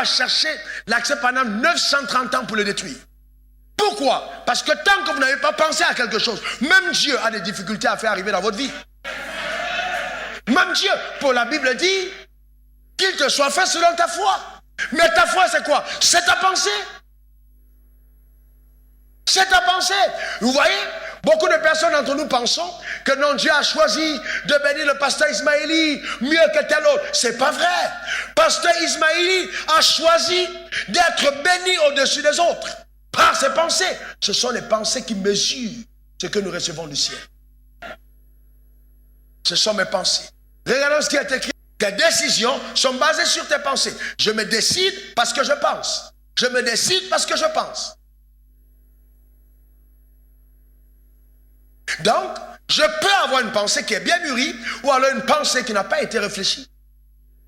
a cherché l'accès pendant 930 ans pour le détruire. Pourquoi? Parce que tant que vous n'avez pas pensé à quelque chose, même Dieu a des difficultés à faire arriver dans votre vie. Même Dieu, pour la Bible dit, qu'il te soit fait selon ta foi. Mais ta foi, c'est quoi? C'est ta pensée. C'est ta pensée. Vous voyez, beaucoup de personnes d'entre nous pensons que non, Dieu a choisi de bénir le pasteur Ismaéli mieux que tel autre. C'est pas vrai. Pasteur Ismaéli a choisi d'être béni au-dessus des autres par ses pensées. Ce sont les pensées qui mesurent ce que nous recevons du ciel. Ce sont mes pensées. Regardons ce qui est écrit. Tes décisions sont basées sur tes pensées. Je me décide parce que je pense. Je me décide parce que je pense. Donc, je peux avoir une pensée qui est bien mûrie ou alors une pensée qui n'a pas été réfléchie.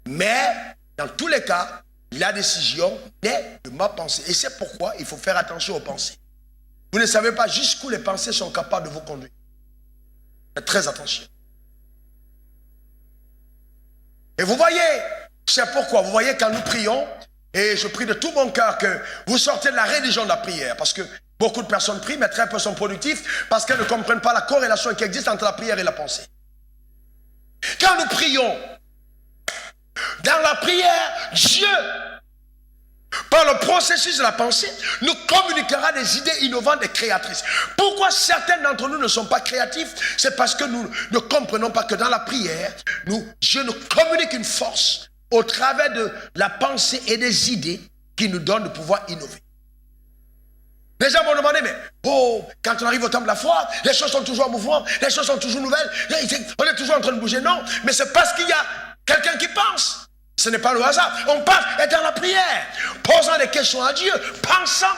Mais, dans tous les cas, la décision naît de ma pensée. Et c'est pourquoi il faut faire attention aux pensées. Vous ne savez pas jusqu'où les pensées sont capables de vous conduire. Faites très attention. Et vous voyez, c'est pourquoi, vous voyez quand nous prions, et je prie de tout mon cœur que vous sortez de la religion de la prière, parce que beaucoup de personnes prient, mais très peu sont productifs, parce qu'elles ne comprennent pas la corrélation qui existe entre la prière et la pensée. Quand nous prions, dans la prière, Dieu, par le processus de la pensée, nous communiquera des idées innovantes et créatrices. Pourquoi certains d'entre nous ne sont pas créatifs? C'est parce que nous ne comprenons pas que dans la prière, Dieu nous communique une force au travers de la pensée et des idées qui nous donnent de pouvoir innover. Les gens vont demander, mais quand on arrive au temps de la foi, les choses sont toujours en mouvement, les choses sont toujours nouvelles, on est toujours en train de bouger. Non, mais c'est parce qu'il y a quelqu'un qui pense. Ce n'est pas le hasard. On passe et dans la prière, posant des questions à Dieu, pensant.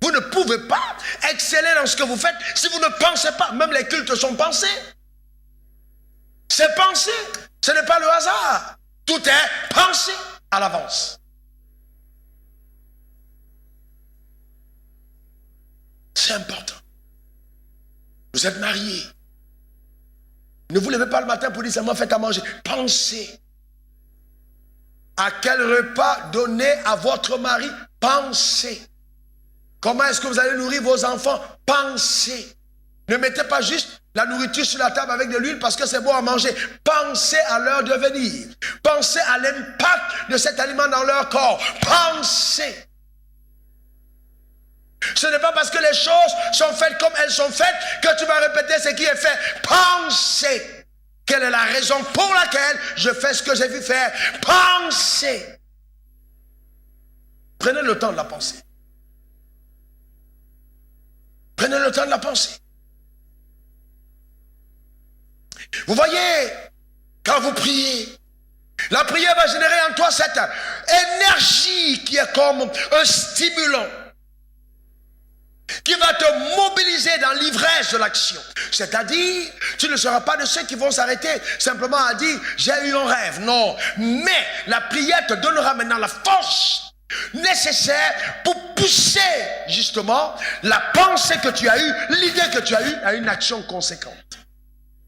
Vous ne pouvez pas exceller dans ce que vous faites si vous ne pensez pas. Même les cultes sont pensés. C'est pensé. Ce n'est pas le hasard. Tout est pensé à l'avance. C'est important. Vous êtes mariés. Ne vous levez pas le matin pour dire seulement faites à manger. Pensez. À quel repas donner à votre mari? Pensez. Comment est-ce que vous allez nourrir vos enfants? Pensez. Ne mettez pas juste la nourriture sur la table avec de l'huile parce que c'est bon à manger. Pensez à leur devenir. Pensez à l'impact de cet aliment dans leur corps. Pensez. Ce n'est pas parce que les choses sont faites comme elles sont faites que tu vas répéter ce qui est fait. Pensez. Quelle est la raison pour laquelle je fais ce que j'ai vu faire? Pensez. Prenez le temps de la penser. Prenez le temps de la penser. Vous voyez, quand vous priez, la prière va générer en toi cette énergie qui est comme un stimulant, qui va te mobiliser dans l'ivresse de l'action. C'est-à-dire, tu ne seras pas de ceux qui vont s'arrêter simplement à dire « j'ai eu un rêve ». Non, mais la prière te donnera maintenant la force nécessaire pour pousser justement la pensée que tu as eue, l'idée que tu as eue à une action conséquente.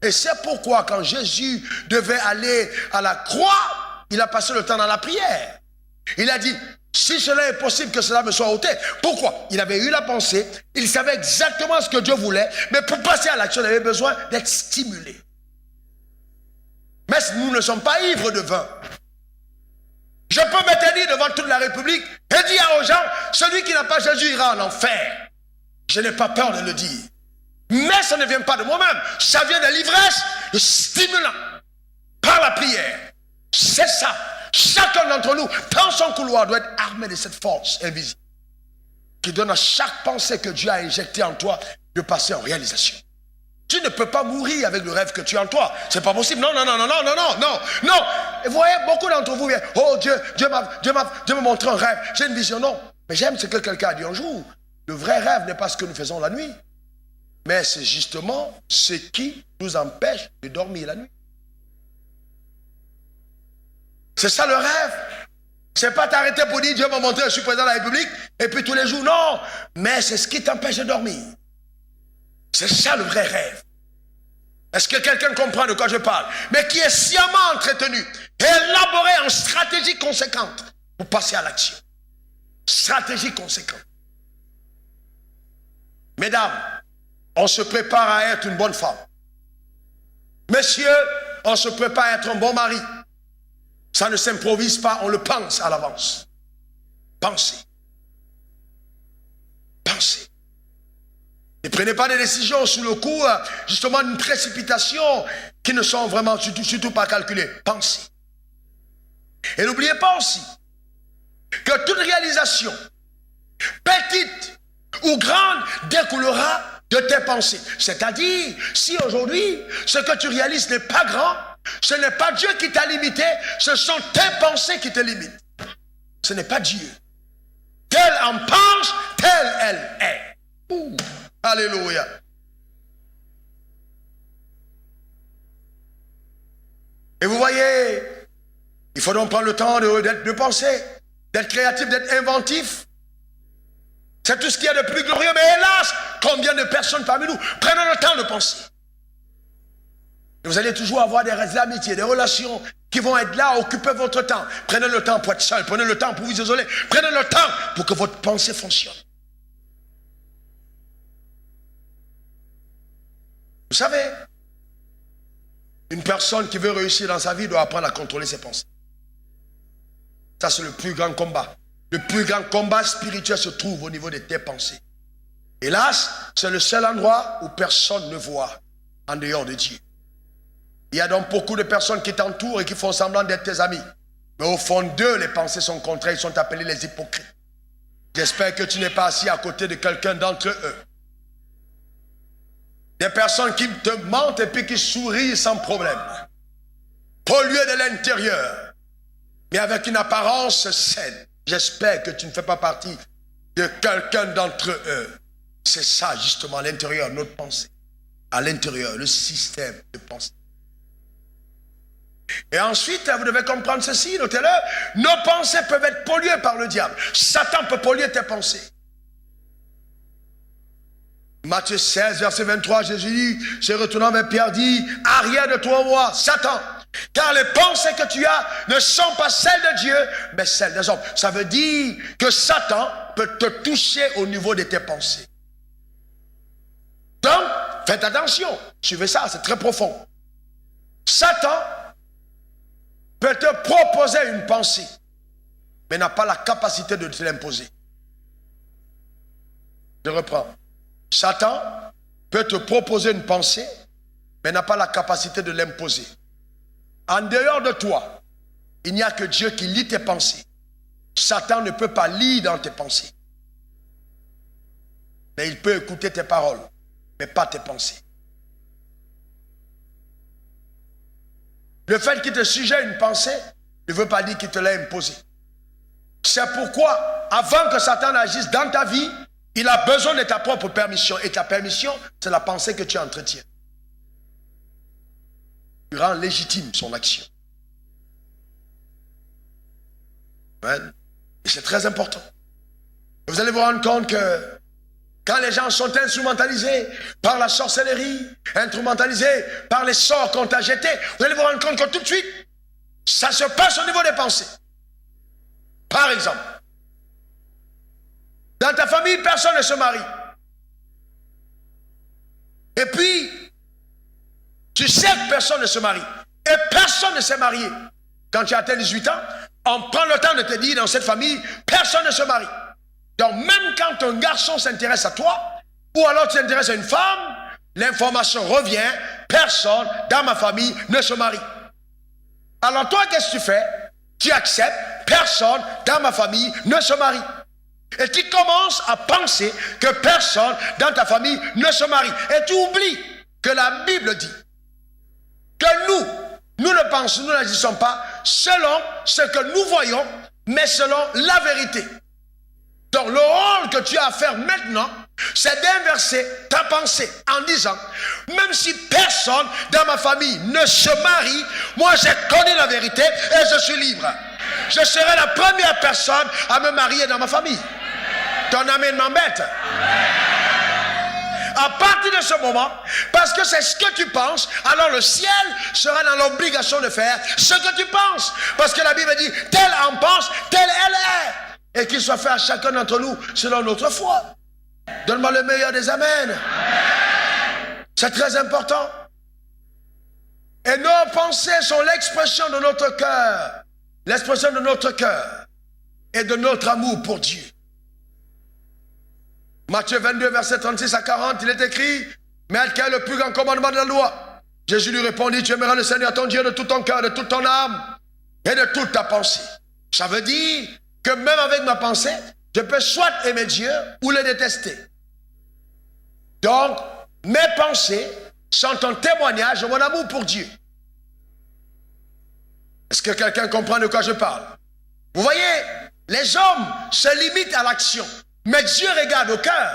Et c'est pourquoi quand Jésus devait aller à la croix, il a passé le temps dans la prière. Il a dit « si cela est possible que cela me soit ôté ». Pourquoi? Il avait eu la pensée, il savait exactement ce que Dieu voulait, mais pour passer à l'action, il avait besoin d'être stimulé. Mais nous ne sommes pas ivres de vin. Je peux me tenir devant toute la République et dire aux gens, celui qui n'a pas Jésus ira en enfer. Je n'ai pas peur de le dire. Mais ça ne vient pas de moi-même, ça vient de l'ivresse, de stimulant, par la prière. C'est ça. Chacun d'entre nous, dans son couloir, doit être armé de cette force invisible qui donne à chaque pensée que Dieu a injectée en toi de passer en réalisation. Tu ne peux pas mourir avec le rêve que tu as en toi. C'est pas possible. Non. Et vous voyez, beaucoup d'entre vous viennent. Oh Dieu m'a montré un rêve. J'ai une vision. Non. Mais j'aime ce que quelqu'un a dit un jour. Le vrai rêve n'est pas ce que nous faisons la nuit. Mais c'est justement ce qui nous empêche de dormir la nuit. C'est ça le rêve. C'est pas t'arrêter pour dire Dieu m'a montré, je suis président de la République, et puis tous les jours, non. Mais c'est ce qui t'empêche de dormir. C'est ça le vrai rêve. Est-ce que quelqu'un comprend de quoi je parle? Mais qui est sciemment entretenu, élaboré en stratégie conséquente. pour passer à l'action. Stratégie conséquente. Mesdames, on se prépare à être une bonne femme. Messieurs, on se prépare à être un bon mari. Ça ne s'improvise pas, on le pense à l'avance. Pensez. Pensez. Ne prenez pas des décisions sous le coup, justement, d'une précipitation qui ne sont vraiment surtout pas calculées. Pensez. Et n'oubliez pas aussi que toute réalisation, petite ou grande, découlera de tes pensées. C'est-à-dire, si aujourd'hui, ce que tu réalises n'est pas grand, ce n'est pas Dieu qui t'a limité, ce sont tes pensées qui te limitent. Ce n'est pas Dieu. Tel en pense, telle elle est. Ouh, alléluia. Et vous voyez, il faut donc prendre le temps de penser, d'être créatif, d'être inventif. C'est tout ce qu'il y a de plus glorieux. Mais hélas, combien de personnes parmi nous prennent le temps de penser. Et vous allez toujours avoir des amitiés, des relations qui vont être là, occuper votre temps. Prenez le temps pour être seul, prenez le temps pour vous isoler, prenez le temps pour que votre pensée fonctionne. Vous savez, une personne qui veut réussir dans sa vie doit apprendre à contrôler ses pensées. Ça, c'est le plus grand combat. Le plus grand combat spirituel se trouve au niveau de tes pensées. Hélas, c'est le seul endroit où personne ne voit en dehors de Dieu. Il y a donc beaucoup de personnes qui t'entourent et qui font semblant d'être tes amis. Mais au fond d'eux, les pensées sont contraires, ils sont appelés les hypocrites. J'espère que tu n'es pas assis à côté de quelqu'un d'entre eux. Des personnes qui te mentent et puis qui sourient sans problème. Polluées de l'intérieur, mais avec une apparence saine. J'espère que tu ne fais pas partie de quelqu'un d'entre eux. C'est ça justement à l'intérieur, notre pensée. À l'intérieur, le système de pensée. Et ensuite, vous devez comprendre ceci, notez-le. Nos pensées peuvent être polluées par le diable. Satan peut polluer tes pensées. Matthieu 16, verset 23, Jésus dit, se retournant vers Pierre, dit, arrière de toi, moi, Satan, car les pensées que tu as ne sont pas celles de Dieu, mais celles des hommes. Ça veut dire que Satan peut te toucher au niveau de tes pensées. Donc, faites attention, suivez ça, c'est très profond. Satan peut te proposer une pensée, mais n'a pas la capacité de te l'imposer. Je reprends. Satan peut te proposer une pensée, mais n'a pas la capacité de l'imposer. En dehors de toi, il n'y a que Dieu qui lit tes pensées. Satan ne peut pas lire dans tes pensées. Mais il peut écouter tes paroles, mais pas tes pensées. Le fait qu'il te suggère une pensée ne veut pas dire qu'il te l'a imposée. C'est pourquoi, avant que Satan agisse dans ta vie, il a besoin de ta propre permission. Et ta permission, c'est la pensée que tu entretiens. Tu rends légitime son action. Amen. Et c'est très important. Vous allez vous rendre compte que quand les gens sont instrumentalisés par la sorcellerie, instrumentalisés par les sorts qu'on t'a jetés, vous allez vous rendre compte que tout de suite, ça se passe au niveau des pensées. Par exemple, dans ta famille, personne ne se marie. Et puis, tu sais que personne ne se marie. Et personne ne s'est marié. Quand tu as atteint 18 ans, on prend le temps de te dire dans cette famille, personne ne se marie. Donc même quand un garçon s'intéresse à toi, ou alors tu t'intéresses à une femme, l'information revient, personne dans ma famille ne se marie. Alors toi, qu'est-ce que tu fais? Tu acceptes, personne dans ma famille ne se marie. Et tu commences à penser que personne dans ta famille ne se marie. Et tu oublies que la Bible dit que nous ne pensons, nous n'agissons pas selon ce que nous voyons, mais selon la vérité. Donc le rôle que tu as à faire maintenant, c'est d'inverser ta pensée en disant, même si personne dans ma famille ne se marie, moi j'ai connu la vérité et je suis libre. Je serai la première personne à me marier dans ma famille. Ton amen m'embête. À partir de ce moment, parce que c'est ce que tu penses, alors le ciel sera dans l'obligation de faire ce que tu penses. Parce que la Bible dit, tel en pense, tel elle est. Et qu'il soit fait à chacun d'entre nous selon notre foi. Donne-moi le meilleur des amens. C'est très important. Et nos pensées sont l'expression de notre cœur. L'expression de notre cœur et de notre amour pour Dieu. Matthieu 22, verset 36 à 40, il est écrit, mais quel est le plus grand commandement de la loi? Jésus lui répondit, tu aimeras le Seigneur ton Dieu de tout ton cœur, de toute ton âme et de toute ta pensée. Ça veut dire que même avec ma pensée, je peux soit aimer Dieu ou le détester. Donc, mes pensées sont un témoignage de mon amour pour Dieu. Est-ce que quelqu'un comprend de quoi je parle? Vous voyez, les hommes se limitent à l'action, mais Dieu regarde au cœur.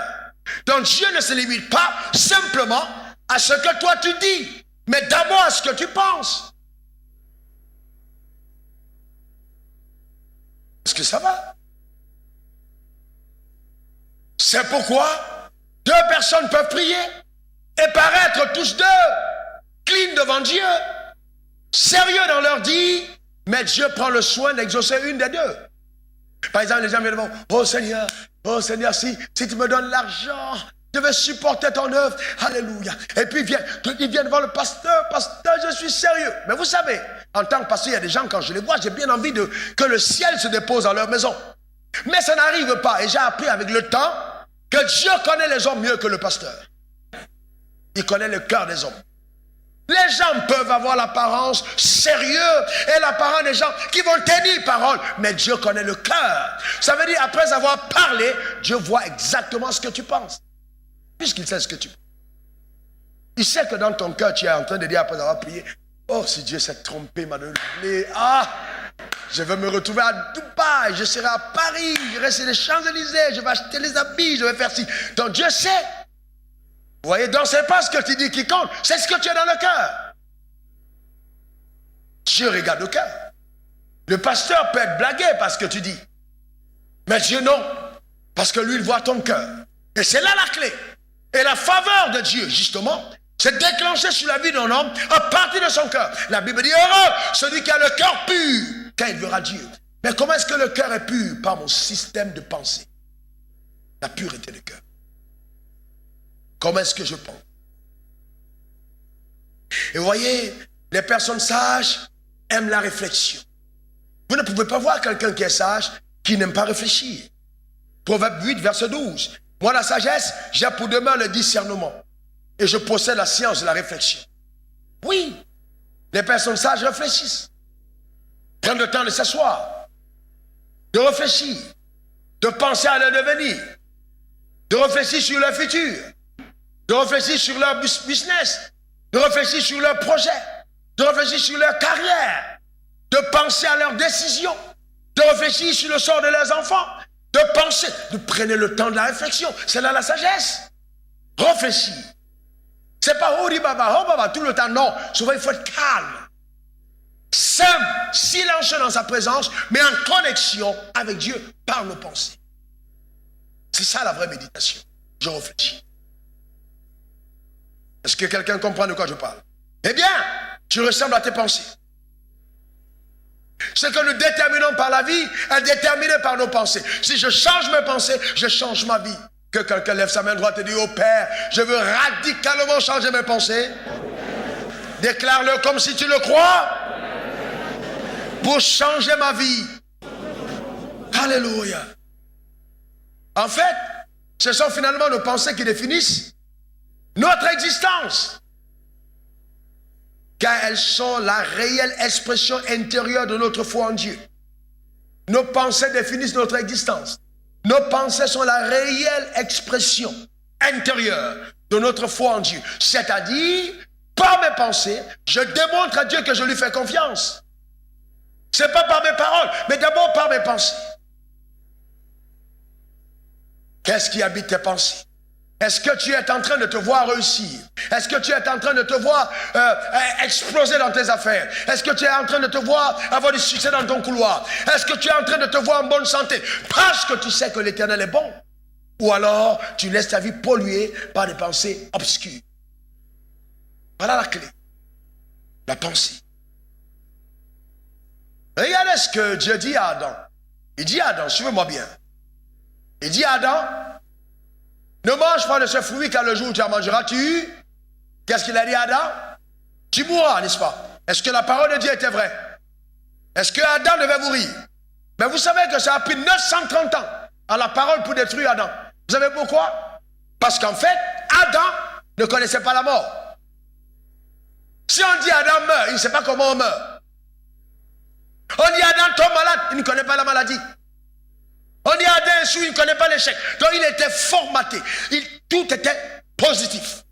Donc Dieu ne se limite pas simplement à ce que toi tu dis, mais d'abord à ce que tu penses. Est-ce que ça va? C'est pourquoi deux personnes peuvent prier et paraître tous deux clean devant Dieu, sérieux dans leur dit, mais Dieu prend le soin d'exaucer une des deux. Par exemple, les gens viennent devant, oh Seigneur, si tu me donnes l'argent, je vais supporter ton œuvre, alléluia. Et puis ils viennent voir le pasteur, je suis sérieux. Mais vous savez, en tant que pasteur, il y a des gens, quand je les vois, j'ai bien envie que le ciel se dépose dans leur maison. Mais ça n'arrive pas, et j'ai appris avec le temps que Dieu connaît les hommes mieux que le pasteur. Il connaît le cœur des hommes. Les gens peuvent avoir l'apparence sérieuse et l'apparence des gens qui vont tenir parole, mais Dieu connaît le cœur. Ça veut dire, après avoir parlé, Dieu voit exactement ce que tu penses. Puisqu'il sait ce que tu penses. Il sait que dans ton cœur, tu es en train de dire, après avoir prié, oh, si Dieu s'est trompé, m'a donné, je vais me retrouver à Dubaï, je serai à Paris, je vais rester les Champs-Élysées, je vais acheter les habits, je vais faire ci. Donc Dieu sait. Vous voyez, donc ce n'est pas ce que tu dis qui compte, c'est ce que tu as dans le cœur. Dieu regarde le cœur. Le pasteur peut être blagué parce que tu dis. Mais Dieu non, parce que lui il voit ton cœur. Et c'est là la clé. Et la faveur de Dieu, justement, c'est déclenché sur la vie d'un homme à partir de son cœur. La Bible dit, heureux celui qui a le cœur pur, quand il verra Dieu. Mais comment est-ce que le cœur est pur? Par mon système de pensée. La pureté du cœur. Comment est-ce que je pense? Et vous voyez, les personnes sages aiment la réflexion. Vous ne pouvez pas voir quelqu'un qui est sage qui n'aime pas réfléchir. Proverbe 8, verset 12. Moi, la sagesse, j'ai pour demain le discernement. Et je possède la science de la réflexion. Oui, les personnes sages réfléchissent. Prennent le temps de s'asseoir, de réfléchir, de penser à leur devenir, de réfléchir sur leur futur, de réfléchir sur leur business, de réfléchir sur leur projet, de réfléchir sur leur carrière, de penser à leurs décisions, de réfléchir sur le sort de leurs enfants, de penser, de prendre le temps de la réflexion. C'est là la sagesse. Réfléchir. C'est pas oh baba, tout le temps, non. Souvent, il faut être calme, simple, silencieux dans sa présence, mais en connexion avec Dieu par nos pensées. C'est ça la vraie méditation. Je réfléchis. Est-ce que quelqu'un comprend de quoi je parle? Eh bien, tu ressembles à tes pensées. Ce que nous déterminons par la vie est déterminé par nos pensées. Si je change mes pensées, je change ma vie. Que quelqu'un lève sa main droite et dit, oh Père, je veux radicalement changer mes pensées. Déclare-le comme si tu le crois. Pour changer ma vie. Alléluia. En fait, ce sont finalement nos pensées qui définissent notre existence. Car elles sont la réelle expression intérieure de notre foi en Dieu. Nos pensées définissent notre existence. Nos pensées sont la réelle expression intérieure de notre foi en Dieu. C'est-à-dire, par mes pensées, je démontre à Dieu que je lui fais confiance. Ce n'est pas par mes paroles, mais d'abord par mes pensées. Qu'est-ce qui habite tes pensées? Est-ce que tu es en train de te voir réussir? Est-ce que tu es en train de te voir exploser dans tes affaires? Est-ce que tu es en train de te voir avoir du succès dans ton couloir? Est-ce que tu es en train de te voir en bonne santé? Parce que tu sais que l'Éternel est bon. Ou alors, tu laisses ta vie polluée par des pensées obscures. Voilà la clé. La pensée. Regardez ce que Dieu dit à Adam. Il dit à Adam, suivez-moi bien. Il dit à Adam, ne mange pas de ce fruit car le jour où tu en mangeras, qu'est-ce qu'il a dit à Adam? Tu mourras, n'est-ce pas? Est-ce que la parole de Dieu était vraie? Est-ce que Adam devait mourir? Mais vous savez que ça a pris 930 ans à la parole pour détruire Adam. Vous savez pourquoi? Parce qu'en fait, Adam ne connaissait pas la mort. Si on dit Adam meurt, il ne sait pas comment on meurt. On dit Adam tombe malade, il ne connaît pas la maladie. On dit Adam échoue, il ne connaît pas l'échec. Donc il était formaté. Tout était positif.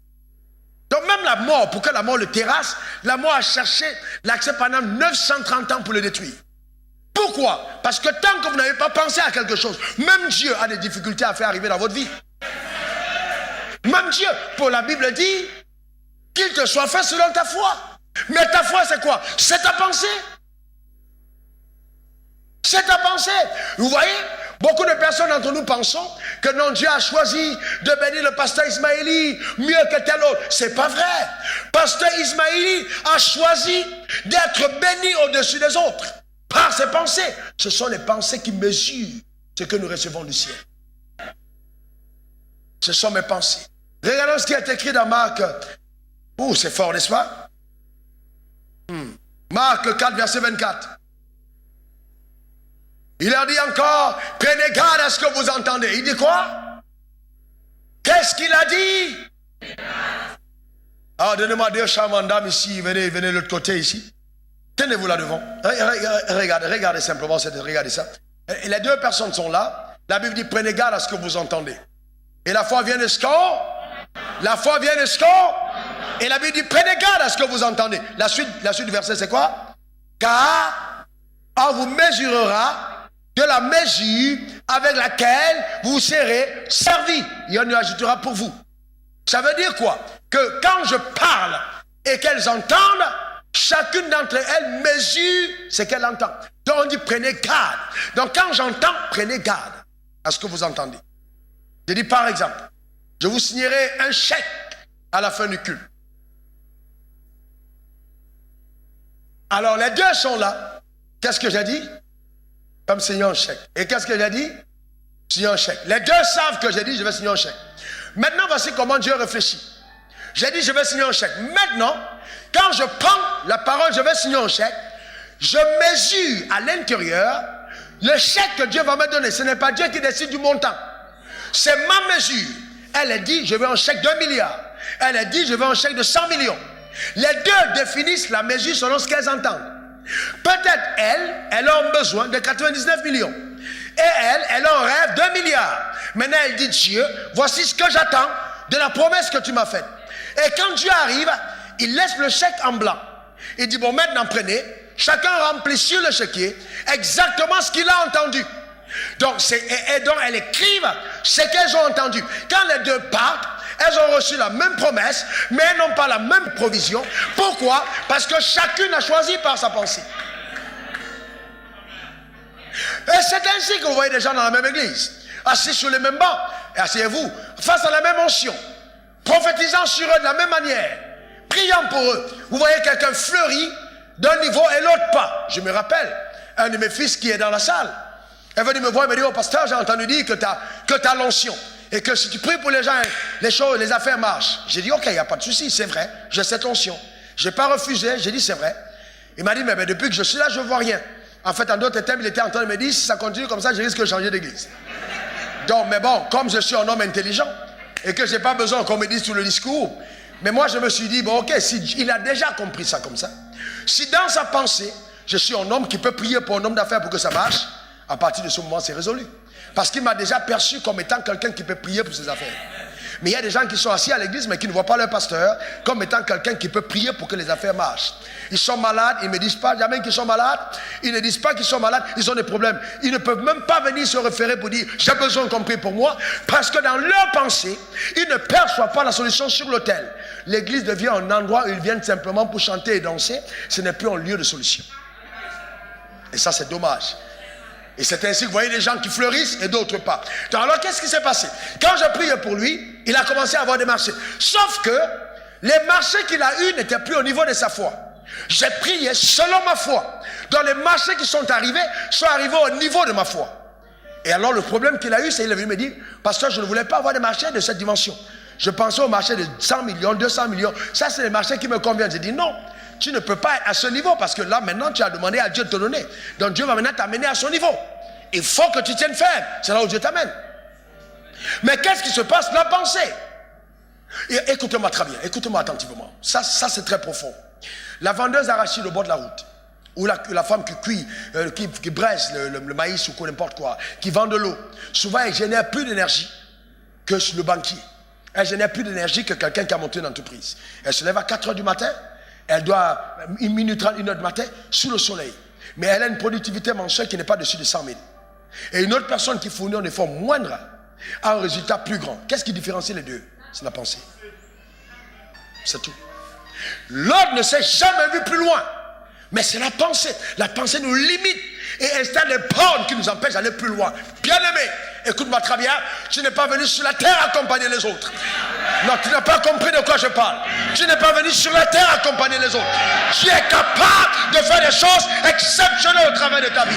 Donc même la mort, pour que la mort le terrasse, la mort a cherché l'accès pendant 930 ans pour le détruire. Pourquoi? Parce que tant que vous n'avez pas pensé à quelque chose, même Dieu a des difficultés à faire arriver dans votre vie. Même Dieu, pour la Bible dit, qu'il te soit fait selon ta foi. Mais ta foi c'est quoi? C'est ta pensée. C'est ta pensée. Vous voyez, beaucoup de personnes entre nous pensons que non, Dieu a choisi de bénir le pasteur Ismaëli mieux que tel autre. C'est pas vrai. Pasteur Ismaëli a choisi d'être béni au-dessus des autres par ses pensées. Ce sont les pensées qui mesurent ce que nous recevons du ciel. Ce sont mes pensées. Regardons ce qui est écrit dans Marc. Oh, c'est fort, n'est-ce pas? Marc 4, verset 24. Il leur dit encore, prenez garde à ce que vous entendez. Il dit quoi? Qu'est-ce qu'il a dit? Ah, donnez-moi deux charmantes dames ici. Venez de l'autre côté ici. Tenez-vous là devant. Regardez simplement, regardez ça. Et les deux personnes sont là. La Bible dit, prenez garde à ce que vous entendez. Et la foi vient de ce qu'on? La foi vient de ce qu'on? Et la Bible dit, prenez garde à ce que vous entendez. La suite du verset, c'est quoi? Car on vous mesurera de la mesure avec laquelle vous serez servi. Et on y ajoutera pour vous. Ça veut dire quoi? Que quand je parle et qu'elles entendent, chacune d'entre elles mesure ce qu'elle entend. Donc on dit prenez garde. Donc quand j'entends, prenez garde à ce que vous entendez. Je dis par exemple, je vous signerai un chèque à la fin du culte. Alors les deux sont là. Qu'est-ce que j'ai dit? Comme signer un chèque. Et qu'est-ce que j'ai dit? Signer un chèque. Les deux savent que j'ai dit je vais signer un chèque. Maintenant voici comment Dieu réfléchit. J'ai dit je vais signer un chèque. Maintenant, quand je prends la parole, je vais signer un chèque, je mesure à l'intérieur le chèque que Dieu va me donner. Ce n'est pas Dieu qui décide du montant. C'est ma mesure. Elle a dit je veux un chèque de 1 milliard. Elle a dit je veux un chèque de 100 millions. Les deux définissent la mesure selon ce qu'elles entendent. Peut-être elle a besoin de 99 millions. Et elle a un rêve d'1 milliard. Maintenant elle dit Dieu, voici ce que j'attends de la promesse que tu m'as faite. Et quand Dieu arrive, il laisse le chèque en blanc. Il dit bon maintenant prenez, chacun remplit sur le chéquier exactement ce qu'il a entendu. Donc elles écrivent ce qu'elles ont entendu. Quand les deux partent, elles ont reçu la même promesse, mais elles n'ont pas la même provision. Pourquoi? Parce que chacune a choisi par sa pensée. Et c'est ainsi que vous voyez des gens dans la même église, assis sur les mêmes bancs, et asseyez-vous, face à la même onction, prophétisant sur eux de la même manière, priant pour eux. Vous voyez quelqu'un fleuri d'un niveau et l'autre pas. Je me rappelle, un de mes fils qui est dans la salle, est venu me voir et me dit, oh pasteur, j'ai entendu dire que tu as l'onction. Et que si tu pries pour les gens, les choses, les affaires marchent. J'ai dit, ok, il n'y a pas de souci, c'est vrai, j'ai cette onction. Je n'ai pas refusé, j'ai dit, c'est vrai. Il m'a dit, mais depuis que je suis là, je ne vois rien. En fait, en d'autres termes, il était en train de me dire, si ça continue comme ça, je risque de changer d'église. Donc, mais bon, comme je suis un homme intelligent, et que je n'ai pas besoin qu'on me dise tout le discours, mais moi, je me suis dit, bon, ok, si il a déjà compris ça comme ça, si dans sa pensée, je suis un homme qui peut prier pour un homme d'affaires pour que ça marche, à partir de ce moment, c'est résolu. Parce qu'il m'a déjà perçu comme étant quelqu'un qui peut prier pour ses affaires. Mais il y a des gens qui sont assis à l'église mais qui ne voient pas leur pasteur comme étant quelqu'un qui peut prier pour que les affaires marchent. Ils sont malades, ils ne me disent pas jamais qu'ils sont malades. Ils ne disent pas qu'ils sont malades, ils ont des problèmes. Ils ne peuvent même pas venir se référer pour dire j'ai besoin qu'on prie pour moi. Parce que dans leur pensée, ils ne perçoivent pas la solution sur l'autel. L'église devient un endroit où ils viennent simplement pour chanter et danser. Ce n'est plus un lieu de solution. Et ça c'est dommage. Et c'est ainsi que vous voyez les gens qui fleurissent et d'autres pas. Donc, alors qu'est-ce qui s'est passé? Quand j'ai prié pour lui, il a commencé à avoir des marchés. Sauf que les marchés qu'il a eus n'étaient plus au niveau de sa foi. J'ai prié selon ma foi. Donc les marchés qui sont arrivés au niveau de ma foi. Et alors le problème qu'il a eu, c'est qu'il est venu me dire, pasteur, je ne voulais pas avoir des marchés de cette dimension. Je pensais aux marchés de 100 millions, 200 millions. Ça, c'est les marchés qui me conviennent. J'ai dit non, tu ne peux pas être à ce niveau parce que là, maintenant, tu as demandé à Dieu de te donner. Donc Dieu va maintenant t'amener à son niveau. Il faut que tu tiennes ferme. C'est là où Dieu t'amène. Mais qu'est-ce qui se passe? La pensée. Écoutez-moi très bien, écoutez-moi attentivement. Ça c'est très profond. La vendeuse d'arachides au bord de la route, ou la femme qui cuit, qui braise le maïs ou n'importe quoi, qui vend de l'eau, souvent elle génère plus d'énergie que le banquier. Elle génère plus d'énergie que quelqu'un qui a monté une entreprise. Elle se lève à 4 h du matin, elle doit 1 minute 30, 1 h du matin, sous le soleil. Mais elle a une productivité mensuelle qui n'est pas dessus de 100 000. Et une autre personne qui fournit un effort moindre a un résultat plus grand. Qu'est-ce qui différencie les deux? C'est la pensée. C'est tout. L'autre ne s'est jamais vu plus loin. Mais c'est la pensée. La pensée nous limite et installe des bornes qui nous empêchent d'aller plus loin. Bien-aimé, écoute-moi très bien. Tu n'es pas venu sur la terre accompagner les autres. Non, tu n'as pas compris de quoi je parle. Tu n'es pas venu sur la terre accompagner les autres. Tu es capable de faire des choses exceptionnelles au travers de ta vie.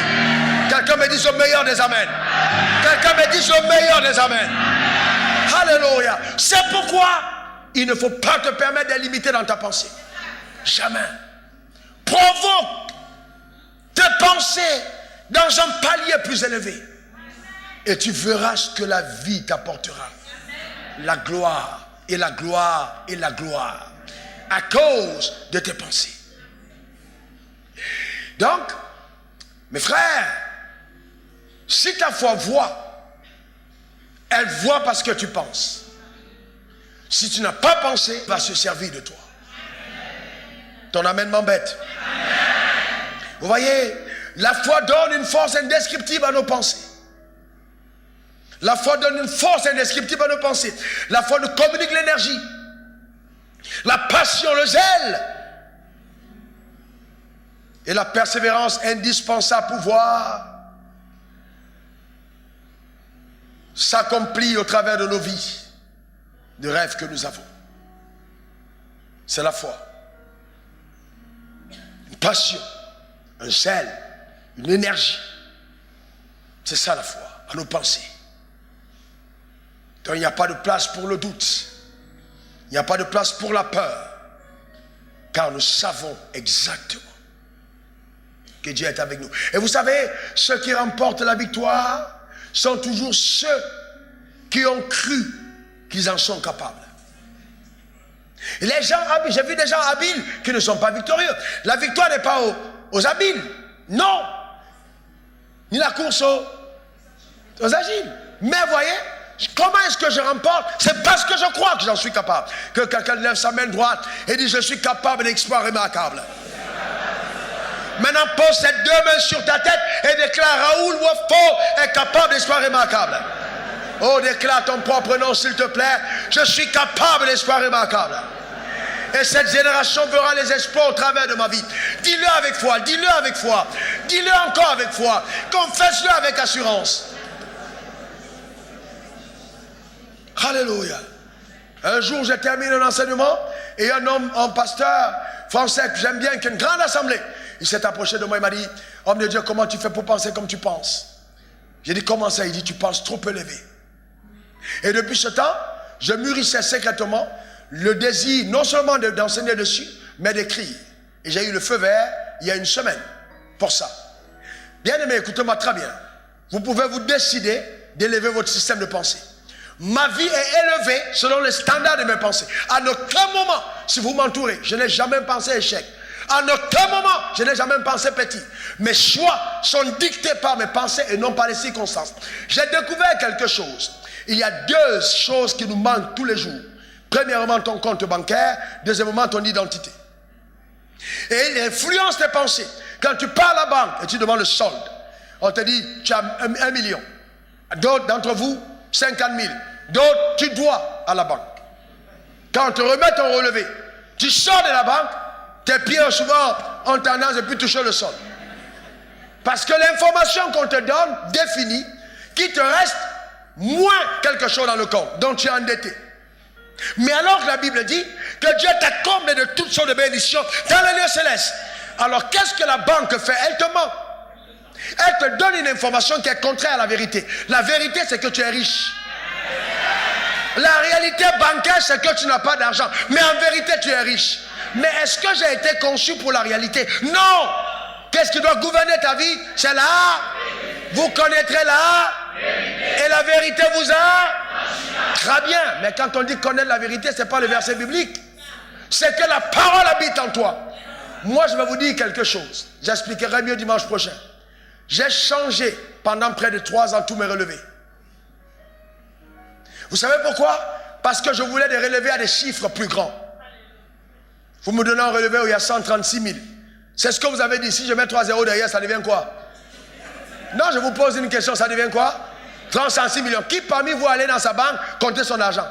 Quelqu'un me dise au meilleur des amens. Quelqu'un me dise au meilleur des amens. Alléluia. C'est pourquoi il ne faut pas te permettre d'être limité dans ta pensée. Jamais. Provoque tes pensées dans un palier plus élevé. Et tu verras ce que la vie t'apportera. La gloire et la gloire et la gloire. À cause de tes pensées. Donc, mes frères, si ta foi voit, elle voit parce que tu penses. Si tu n'as pas pensé, elle va se servir de toi. Ton amen m'embête. Vous voyez, la foi donne une force indescriptible à nos pensées. La foi donne une force indescriptible à nos pensées. La foi nous communique l'énergie, la passion, le zèle et la persévérance indispensable pour voir s'accomplir au travers de nos vies, de rêves que nous avons. C'est la foi. Une passion, un zèle, une énergie. C'est ça la foi, à nos pensées. Donc il n'y a pas de place pour le doute. Il n'y a pas de place pour la peur. Car nous savons exactement que Dieu est avec nous. Et vous savez, ceux qui remportent la victoire sont toujours ceux qui ont cru qu'ils en sont capables. Et les gens habiles, j'ai vu des gens habiles qui ne sont pas victorieux. La victoire n'est pas aux habiles. Non. Ni la course aux agiles. Mais voyez, comment est-ce que je remporte? C'est parce que je crois que j'en suis capable. Que quelqu'un lève sa main droite et dit je suis capable d'exploits remarquables. Maintenant pose ces 2 mains sur ta tête et déclare Raoul Wofo est capable d'exploits remarquables. Oh, déclare ton propre nom s'il te plaît. Je suis capable d'exploits remarquables. Et cette génération verra les exploits au travers de ma vie. Dis-le avec foi, dis-le avec foi. Dis-le encore avec foi. Confesse-le avec assurance. Alléluia. Un jour, j'ai terminé un enseignement et un homme, un pasteur français que j'aime bien, qui a une grande assemblée, il s'est approché de moi, il m'a dit, homme de Dieu, comment tu fais pour penser comme tu penses? J'ai dit, comment ça? Il dit, tu penses trop élevé. Et depuis ce temps, je mûrissais secrètement le désir non seulement d'enseigner dessus, mais d'écrire. Et j'ai eu le feu vert il y a une semaine pour ça. Bien aimé, écoutez-moi très bien. Vous pouvez vous décider d'élever votre système de pensée. Ma vie est élevée selon les standards de mes pensées. À aucun moment, si vous m'entourez, je n'ai jamais pensé échec. À aucun moment, je n'ai jamais pensé petit. Mes choix sont dictés par mes pensées et non par les circonstances. J'ai découvert quelque chose. Il y a 2 choses qui nous manquent tous les jours. Premièrement, ton compte bancaire. Deuxièmement, ton identité. Et il influence tes pensées. Quand tu pars à la banque et tu demandes le solde, on te dit, tu as 1 million. D'autres d'entre vous, 50 000. D'autres, tu dois à la banque. Quand on te remet ton relevé, tu sors de la banque, tes pieds souvent ont tendance à ne plus toucher le sol. Parce que l'information qu'on te donne définit qu'il te reste moins quelque chose dans le compte, dont tu es endetté. Mais alors que la Bible dit que Dieu t'a comblé de toutes sortes de bénédictions dans les lieux célestes. Alors qu'est-ce que la banque fait? Elle te ment. Elle te donne une information qui est contraire à la vérité. La vérité, c'est que tu es riche. La réalité bancaire, c'est que tu n'as pas d'argent. Mais en vérité, tu es riche. Mais est-ce que j'ai été conçu pour la réalité? Non. Qu'est-ce qui doit gouverner ta vie? C'est là. Vous connaîtrez là. Et la vérité vous a. Très bien. Mais quand on dit connaître la vérité, ce n'est pas le verset biblique. C'est que la parole habite en toi. Moi, je vais vous dire quelque chose. J'expliquerai mieux dimanche prochain. J'ai changé pendant près de 3 ans tous mes relevés. Vous savez pourquoi? Parce que je voulais des relevés à des chiffres plus grands. Vous me donnez un relevé où il y a 136 000. C'est ce que vous avez dit. Si je mets 3 zéros derrière, ça devient quoi? Non, je vous pose une question, ça devient quoi? 36 millions. Qui parmi vous allait dans sa banque compter son argent?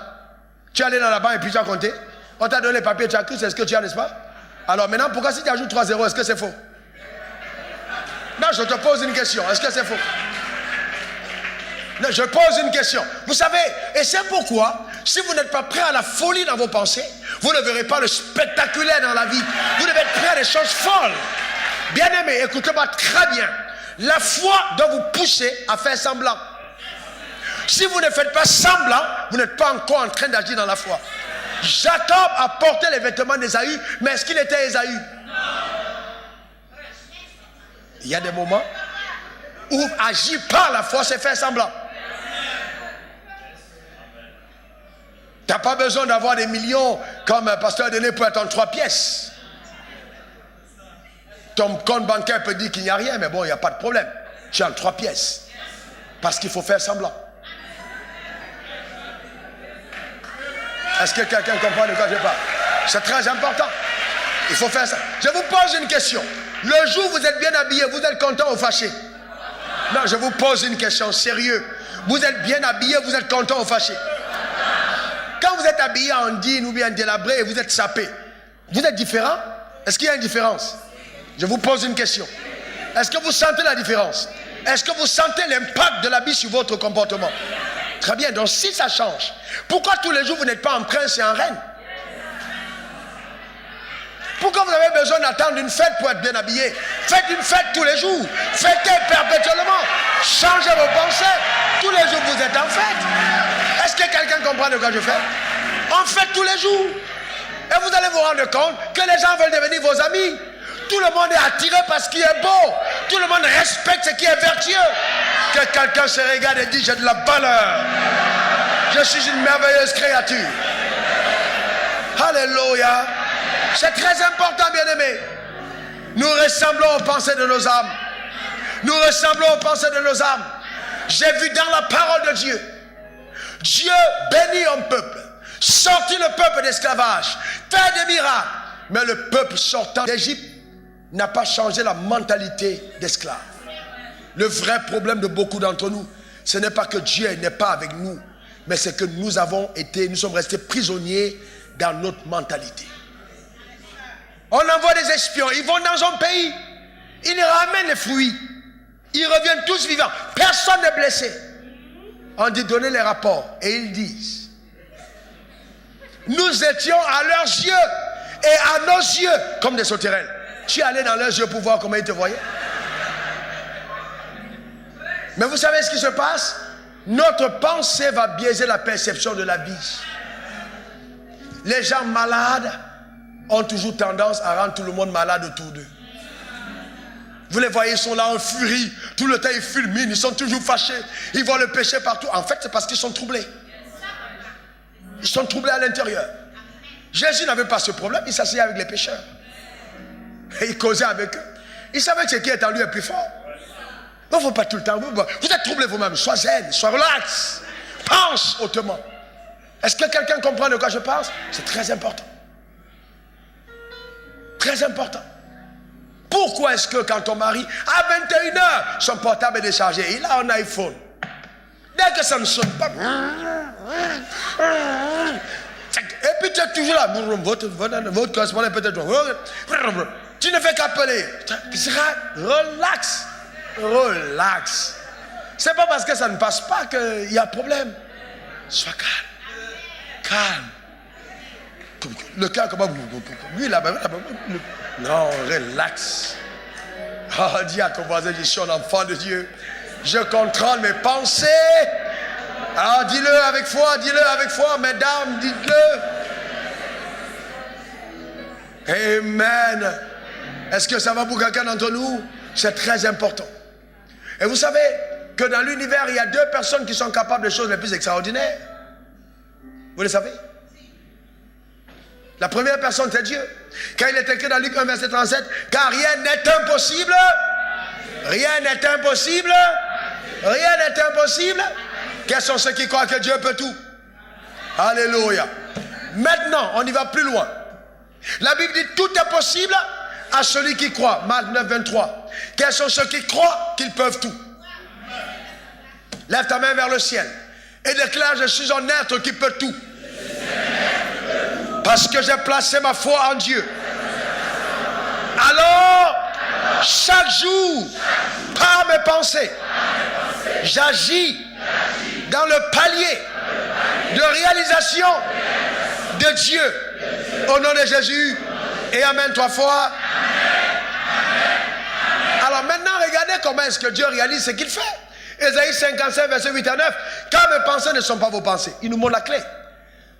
Tu es allé dans la banque et puis tu as compté? On t'a donné les papiers, tu as cru, c'est ce que tu as, n'est-ce pas? Alors maintenant, pourquoi si tu ajoutes 3 zéros, est-ce que c'est faux? Non, je te pose une question. Est-ce que c'est faux? Non, je pose une question. Vous savez, et c'est pourquoi, si vous n'êtes pas prêt à la folie dans vos pensées, vous ne verrez pas le spectaculaire dans la vie. Vous devez être prêt à des choses folles. Bien-aimés, écoutez-moi très bien. La foi doit vous pousser à faire semblant. Si vous ne faites pas semblant, vous n'êtes pas encore en train d'agir dans la foi. Jacob a porté les vêtements d'Ésaü, mais est-ce qu'il était Ésaü? Il y a des moments où agir par la foi, c'est faire semblant. Tu n'as pas besoin d'avoir des millions comme un pasteur donné pour être en 3 pièces. Ton compte bancaire peut dire qu'il n'y a rien, mais bon, il n'y a pas de problème. Tu es en 3 pièces. Parce qu'il faut faire semblant. Est-ce que quelqu'un comprend de quoi je parle? C'est très important. Il faut faire ça. Je vous pose une question. Le jour où vous êtes bien habillé, vous êtes content ou fâché? Non, je vous pose une question sérieuse. Vous êtes bien habillé, vous êtes content ou fâché? Quand vous êtes habillé en jean ou bien délabré et vous êtes sapé, vous êtes différent? Est-ce qu'il y a une différence? Je vous pose une question. Est-ce que vous sentez la différence? Est-ce que vous sentez l'impact de l'habit sur votre comportement? Très bien, donc si ça change, pourquoi tous les jours vous n'êtes pas en prince et en reine? Pourquoi vous avez besoin d'attendre une fête pour être bien habillé? Faites une fête tous les jours. Fêtez perpétuellement. Changez vos pensées. Tous les jours vous êtes en fête. Est-ce que quelqu'un comprend de quoi je fais? En fête tous les jours. Et vous allez vous rendre compte que les gens veulent devenir vos amis. Tout le monde est attiré par ce qui est beau. Tout le monde respecte ce qui est vertueux. Que quelqu'un se regarde et dit: j'ai de la valeur. Je suis une merveilleuse créature. Alléluia. C'est très important, bien-aimés. Nous ressemblons aux pensées de nos âmes. Nous ressemblons aux pensées de nos âmes. J'ai vu dans la parole de Dieu, Dieu bénit un peuple, sortit le peuple d'esclavage, fait des miracles. Mais le peuple sortant d'Égypte n'a pas changé la mentalité d'esclave. Le vrai problème de beaucoup d'entre nous, ce n'est pas que Dieu n'est pas avec nous, mais c'est que nous sommes restés prisonniers dans notre mentalité. On envoie des espions, ils vont dans un pays, ils ramènent les fruits, ils reviennent tous vivants, personne n'est blessé. On dit: donnez les rapports, et ils disent: nous étions à leurs yeux et à nos yeux comme des sauterelles. Tu es allé dans leurs yeux pour voir comment ils te voyaient. Mais vous savez ce qui se passe? Notre pensée va biaiser la perception de la vie. Les gens malades ont toujours tendance à rendre tout le monde malade autour d'eux. Vous les voyez, ils sont là en furie. Tout le temps, ils fulminent, ils sont toujours fâchés. Ils voient le péché partout. En fait, c'est parce qu'ils sont troublés. Ils sont troublés à l'intérieur. Jésus n'avait pas ce problème. Il s'asseyait avec les pécheurs. Et il causait avec eux. Il savait que ce qui est en lui est plus fort. Il ne faut pas tout le temps. Vous êtes troublés vous-même. Sois zen, sois relax. Pense hautement. Est-ce que quelqu'un comprend de quoi je parle? C'est très important. Très important. Pourquoi est-ce que quand ton mari, à 21h, son portable est déchargé, il a un iPhone. Dès que ça ne sonne pas, et puis tu es toujours là, votre correspondant peut-être, tu ne fais qu'appeler. Relax. Relax. C'est pas parce que ça ne passe pas qu'il y a problème. Sois calme. Calme. Le cœur, comment? Lui, là-bas. Non, relax. Oh, dis à ton voisin, je suis un enfant de Dieu. Je contrôle mes pensées. Ah, dis-le avec foi, mesdames, dites-le. Amen. Est-ce que ça va pour quelqu'un d'entre nous? C'est très important. Et vous savez que dans l'univers, il y a deux personnes qui sont capables des choses les plus extraordinaires. Vous le savez? La première personne, c'est Dieu. Quand il est écrit dans Luc 1, verset 37, car rien n'est impossible. Rien n'est impossible. Rien n'est impossible. Quels sont ceux qui croient que Dieu peut tout? Alléluia. Maintenant, on y va plus loin. La Bible dit tout est possible à celui qui croit. Marc 9, 23. Quels sont ceux qui croient qu'ils peuvent tout? Lève ta main vers le ciel et déclare, je suis un être qui peut tout. Parce que j'ai placé ma foi en Dieu. Alors, chaque jour, par mes pensées, j'agis dans le palier de réalisation de Dieu. Au nom de Jésus. Et amen 3 fois. Alors maintenant, regardez comment est-ce que Dieu réalise ce qu'il fait. Ésaïe 55, verset 8 à 9. Car mes pensées ne sont pas vos pensées. Il nous montre la clé.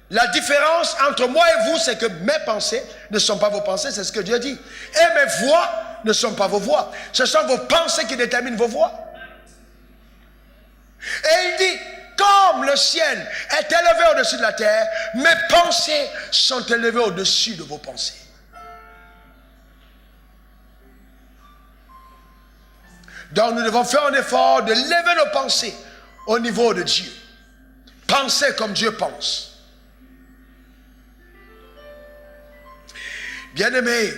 La différence entre moi et vous, c'est que mes pensées ne sont pas vos pensées, c'est ce que Dieu dit. Et mes voix ne sont pas vos voix. Ce sont vos pensées qui déterminent vos voix. Et il dit, comme le ciel est élevé au-dessus de la terre, mes pensées sont élevées au-dessus de vos pensées. Donc nous devons faire un effort de lever nos pensées au niveau de Dieu. Penser comme Dieu pense. Bien-aimés,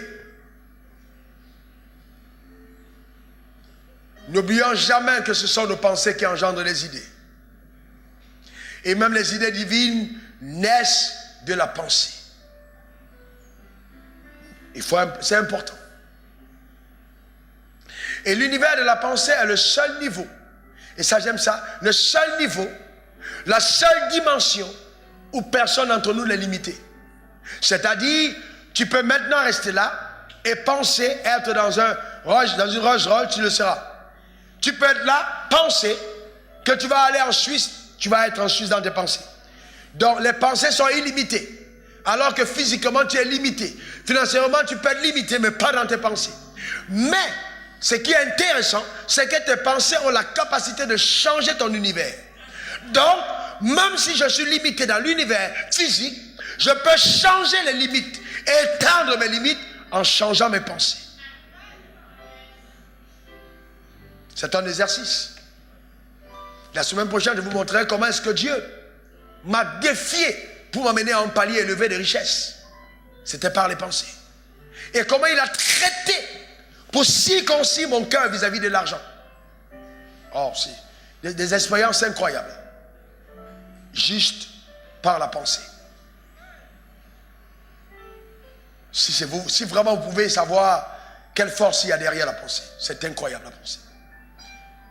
n'oublions jamais que ce sont nos pensées qui engendrent les idées. Et même les idées divines naissent de la pensée. C'est important. Et l'univers de la pensée est le seul niveau, et ça j'aime ça, le seul niveau, la seule dimension où personne d'entre nous n'est limité. C'est-à-dire, tu peux maintenant rester là et penser être dans une Rolls Royce, tu le seras. Tu peux être là, penser que tu vas aller en Suisse, tu vas être en Suisse dans tes pensées. Donc les pensées sont illimitées, alors que physiquement tu es limité. Financièrement tu peux être limité, mais pas dans tes pensées. Mais ce qui est intéressant, c'est que tes pensées ont la capacité de changer ton univers. Donc, même si je suis limité dans l'univers physique, je peux changer les limites et étendre mes limites en changeant mes pensées. C'est un exercice. La semaine prochaine, je vous montrerai comment est-ce que Dieu m'a défié pour m'amener à un palier élevé de richesse. C'était par les pensées. Et comment il a traité pour circoncire mon cœur vis-à-vis de l'argent. Oh, c'est des expériences incroyables. Juste par la pensée. Si vraiment vous pouvez savoir quelle force il y a derrière la pensée. C'est incroyable la pensée.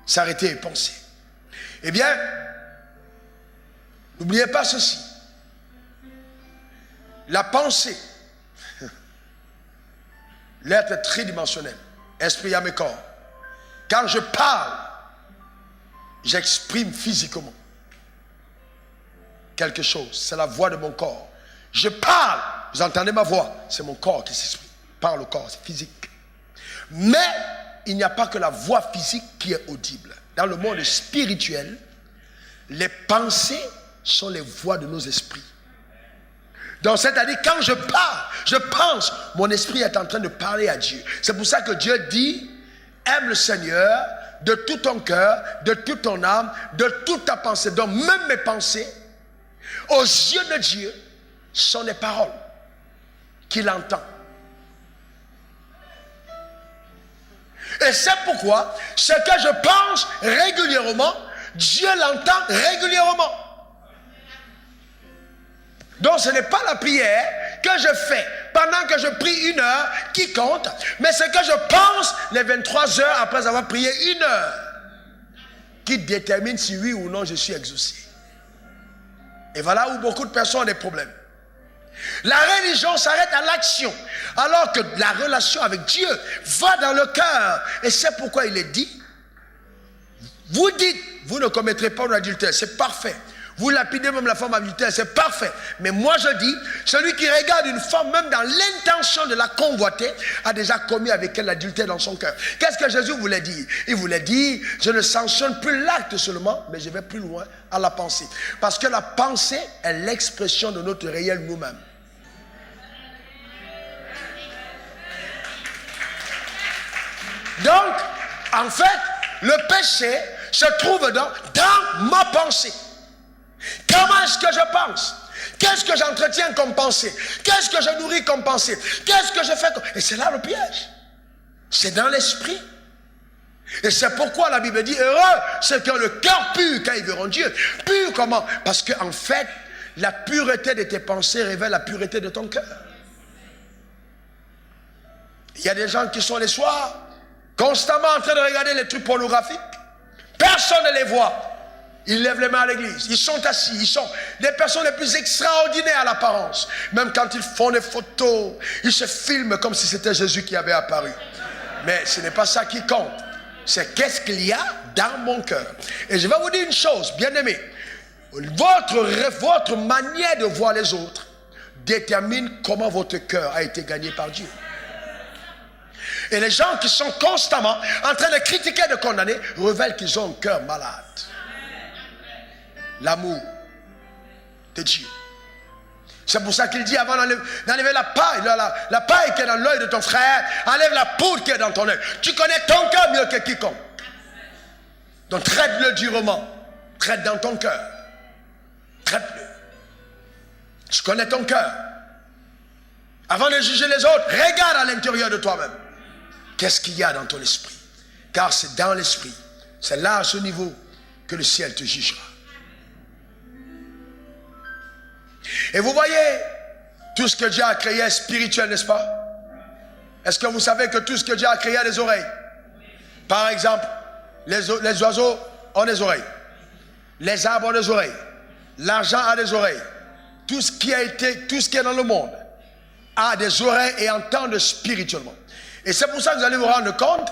S'arrêter et penser. Eh bien, n'oubliez pas ceci. La pensée, l'être tridimensionnel, esprit, âme et corps. Quand je parle, j'exprime physiquement quelque chose. C'est la voix de mon corps. Je parle, vous entendez ma voix, c'est mon corps qui s'exprime. Par le corps, c'est physique. Mais il n'y a pas que la voix physique qui est audible. Dans le monde spirituel, les pensées sont les voix de nos esprits. Donc c'est-à-dire quand je parle, je pense, mon esprit est en train de parler à Dieu. C'est pour ça que Dieu dit, aime le Seigneur de tout ton cœur, de toute ton âme, de toute ta pensée. Donc même mes pensées, aux yeux de Dieu, sont des paroles qu'il entend. Et c'est pourquoi ce que je pense régulièrement, Dieu l'entend régulièrement. Donc ce n'est pas la prière que je fais pendant pendant que je prie 1 heure qui compte, mais ce que je pense les 23 heures après avoir prié 1 heure qui détermine si oui ou non je suis exaucé. Et voilà où beaucoup de personnes ont des problèmes. La religion s'arrête à l'action, alors que la relation avec Dieu va dans le cœur. Et c'est pourquoi il est dit, vous dites, vous ne commettrez pas l'adultère, c'est parfait. Vous lapidez même la femme adultère, c'est parfait. Mais moi je dis, celui qui regarde une femme même dans l'intention de la convoiter a déjà commis avec elle l'adultère dans son cœur. Qu'est-ce que Jésus voulait dire? Il voulait dire, je ne sanctionne plus l'acte seulement, mais je vais plus loin à la pensée. Parce que la pensée est l'expression de notre réel nous-mêmes. Donc, en fait, le péché se trouve dans ma pensée. Comment est-ce que je pense? Qu'est-ce que j'entretiens comme pensée? Qu'est-ce que je nourris comme pensée? Qu'est-ce que je fais? Et c'est là le piège. C'est dans l'esprit. Et c'est pourquoi la Bible dit, heureux ceux qui ont le cœur pur quand ils verront Dieu. Pur comment? Parce qu'en fait, la pureté de tes pensées révèle la pureté de ton cœur. Il y a des gens qui sont les soirs constamment en train de regarder les trucs pornographiques. Personne ne les voit. Ils lèvent les mains à l'église. Ils sont assis. Ils sont les personnes les plus extraordinaires à l'apparence. Même quand ils font des photos, ils se filment comme si c'était Jésus qui avait apparu. Mais ce n'est pas ça qui compte. C'est qu'est-ce qu'il y a dans mon cœur. Et je vais vous dire une chose, bien-aimés. Votre manière de voir les autres détermine comment votre cœur a été gagné par Dieu. Et les gens qui sont constamment en train de critiquer, de condamner, révèlent qu'ils ont un cœur malade. L'amour de Dieu. C'est pour ça qu'il dit avant d'enlever la paille, la paille qui est dans l'œil de ton frère, enlève la poudre qui est dans ton œil. Tu connais ton cœur mieux que quiconque. Donc traite-le durement. Traite dans ton cœur. Traite-le. Tu connais ton cœur. Avant de juger les autres, regarde à l'intérieur de toi-même. Qu'est-ce qu'il y a dans ton esprit? Car c'est dans l'esprit, c'est là à ce niveau que le ciel te jugera. Et vous voyez, tout ce que Dieu a créé est spirituel, n'est-ce pas? Est-ce que vous savez que tout ce que Dieu a créé a des oreilles? Par exemple, les oiseaux ont des oreilles. Les arbres ont des oreilles. L'argent a des oreilles. Tout ce qui est dans le monde a des oreilles et entend spirituellement. Et c'est pour ça que vous allez vous rendre compte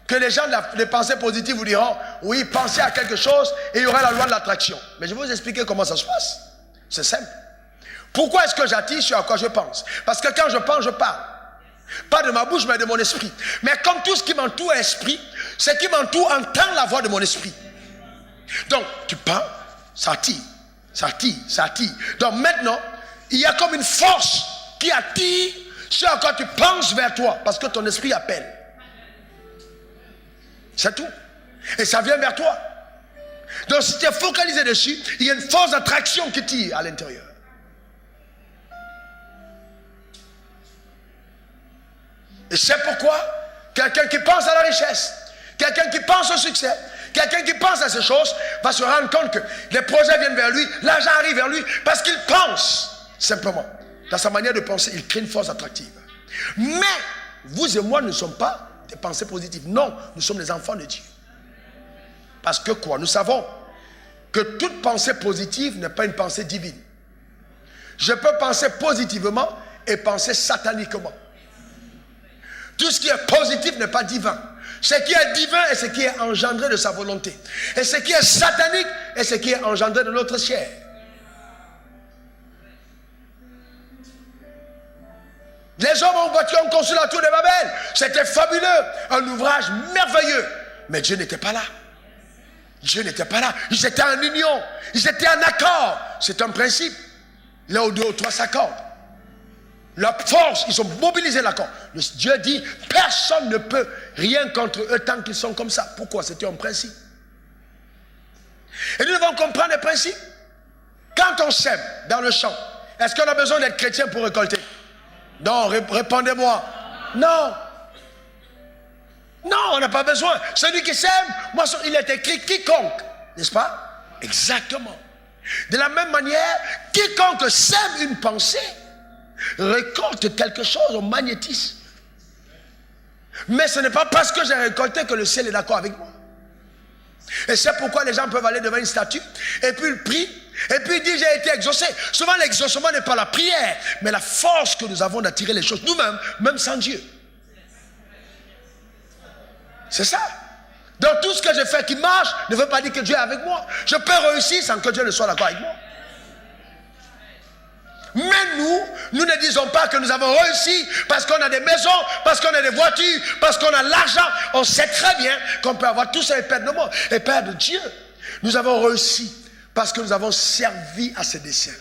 que les gens des pensées positives vous diront, oui, pensez à quelque chose et il y aura la loi de l'attraction. Mais je vais vous expliquer comment ça se passe. C'est simple. Pourquoi est-ce que j'attire ce à quoi je pense? Parce que quand je pense, je parle. Pas de ma bouche, mais de mon esprit. Mais comme tout ce qui m'entoure est esprit, ce qui m'entoure entend la voix de mon esprit. Donc, tu parles, ça attire, ça attire, ça attire. Donc maintenant, il y a comme une force qui attire ce à quoi tu penses vers toi, parce que ton esprit appelle. C'est tout. Et ça vient vers toi. Donc si tu es focalisé dessus, il y a une force d'attraction qui tire à l'intérieur. Et c'est pourquoi quelqu'un qui pense à la richesse, quelqu'un qui pense au succès, quelqu'un qui pense à ces choses va se rendre compte que les projets viennent vers lui, l'argent arrive vers lui, parce qu'il pense simplement. Dans sa manière de penser, il crée une force attractive. Mais vous et moi ne sommes pas des pensées positives. Non, nous sommes les enfants de Dieu. Parce que quoi? Nous savons que toute pensée positive n'est pas une pensée divine. Je peux penser positivement et penser sataniquement. Tout ce qui est positif n'est pas divin. Ce qui est divin est ce qui est engendré de sa volonté. Et ce qui est satanique est ce qui est engendré de notre chair. Les hommes ont construit la tour de Babel. C'était fabuleux. Un ouvrage merveilleux. Mais Dieu n'était pas là. Dieu n'était pas là. Ils étaient en union. Ils étaient en accord. C'est un principe. Là où deux ou trois s'accordent. La force, ils ont mobilisé l'accord. Dieu dit, personne ne peut rien contre eux tant qu'ils sont comme ça. Pourquoi? C'était un principe. Et nous devons comprendre les principes. Quand on sème dans le champ, est-ce qu'on a besoin d'être chrétien pour récolter? Non, répondez-moi. Non. Non, on n'a pas besoin. Celui qui sème, moi, il est écrit quiconque. N'est-ce pas? Exactement. De la même manière, quiconque sème une pensée récolte quelque chose au magnétisme. Mais ce n'est pas parce que j'ai récolté que le ciel est d'accord avec moi. Et c'est pourquoi les gens peuvent aller devant une statue, et puis ils prient, et puis ils disent j'ai été exaucé. Souvent l'exaucement n'est pas la prière, mais la force que nous avons d'attirer les choses nous-mêmes, même sans Dieu. C'est ça. Donc tout ce que je fais qui marche ne veut pas dire que Dieu est avec moi. Je peux réussir sans que Dieu ne soit d'accord avec moi. Mais nous ne disons pas que nous avons réussi parce qu'on a des maisons, parce qu'on a des voitures, parce qu'on a l'argent. On sait très bien qu'on peut avoir tout ça et perdre le monde et perdre Dieu. Nous avons réussi parce que nous avons servi à ses desseins,